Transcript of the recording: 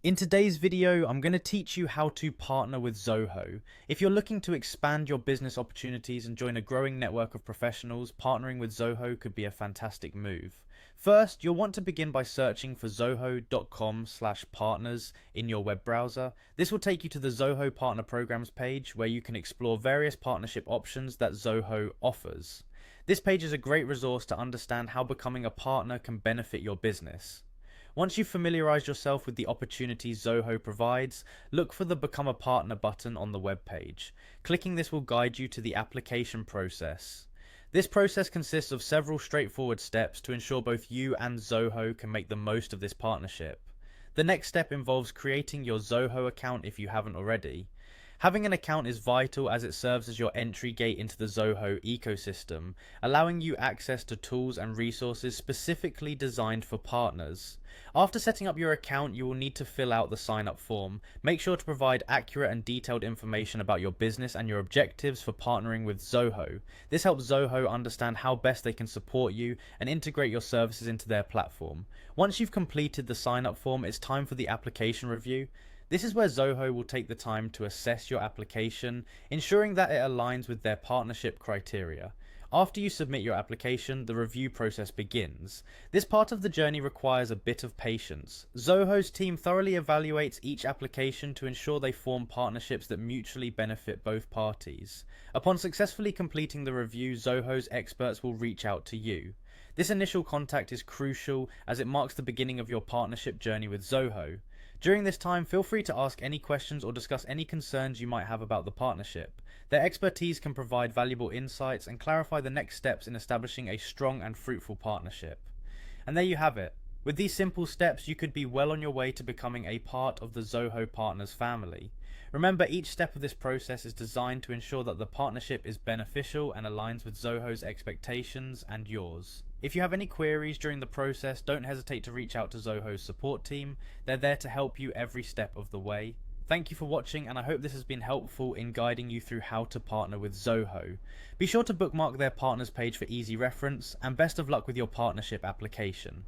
In today's video, I'm going to teach you how to partner with Zoho. If you're looking to expand your business opportunities and join a growing network of professionals, partnering with Zoho could be a fantastic move. First, you'll want to begin by searching for zoho.com/partners in your web browser. This will take you to the Zoho Partner Programs page where you can explore various partnership options that Zoho offers. This page is a great resource to understand how becoming a partner can benefit your business. Once you've familiarized yourself with the opportunities Zoho provides, look for the Become a Partner button on the web page. Clicking this will guide you to the application process. This process consists of several straightforward steps to ensure both you and Zoho can make the most of this partnership. The next step involves creating your Zoho account if you haven't already. Having an account is vital as it serves as your entry gate into the Zoho ecosystem, allowing you access to tools and resources specifically designed for partners. After setting up your account, you will need to fill out the sign-up form. Make sure to provide accurate and detailed information about your business and your objectives for partnering with Zoho. This helps Zoho understand how best they can support you and integrate your services into their platform. Once you've completed the sign-up form, it's time for the application review. This is where Zoho will take the time to assess your application, ensuring that it aligns with their partnership criteria. After you submit your application, the review process begins. This part of the journey requires a bit of patience. Zoho's team thoroughly evaluates each application to ensure they form partnerships that mutually benefit both parties. Upon successfully completing the review, Zoho's experts will reach out to you. This initial contact is crucial as it marks the beginning of your partnership journey with Zoho. During this time, feel free to ask any questions or discuss any concerns you might have about the partnership. Their expertise can provide valuable insights and clarify the next steps in establishing a strong and fruitful partnership. And there you have it. With these simple steps, you could be well on your way to becoming a part of the Zoho Partners family. Remember, each step of this process is designed to ensure that the partnership is beneficial and aligns with Zoho's expectations and yours. If you have any queries during the process, don't hesitate to reach out to Zoho's support team. They're there to help you every step of the way. Thank you for watching, and I hope this has been helpful in guiding you through how to partner with Zoho. Be sure to bookmark their partners page for easy reference, and best of luck with your partnership application.